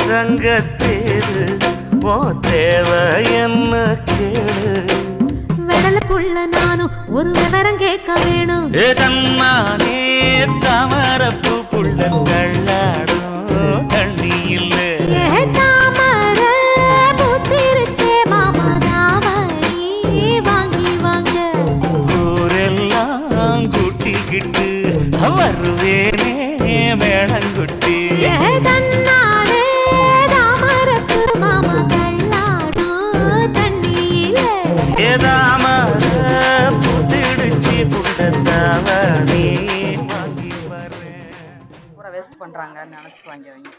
தங்கத்தேரு ஓ தேவை என்ன கேளு வெடலுக்குள்ள நானும் ஒரு விவரம் கேட்க வேணும் தன்னானே தாமரப்பு புள்ள தள்ளாடும் தண்ணி இல்ல தாமர பூத்திருச்சே மாமா தாவணி வாங்கி வாங்க ஊரெல்லாம் கூட்டிக்கிட்டு வருவேனே வேளங்குட்டி தன்னாலே தாமரப்பு மாமா தள்ளாடும் தண்ணியில ஏதாமர புத்திடுச்சி புள்ளத்தாவணி வாங்கி வரேன். பூரா வேஸ்ட் பண்றாங்கன்னு நினைச்சுக்குவாங்க அவங்க.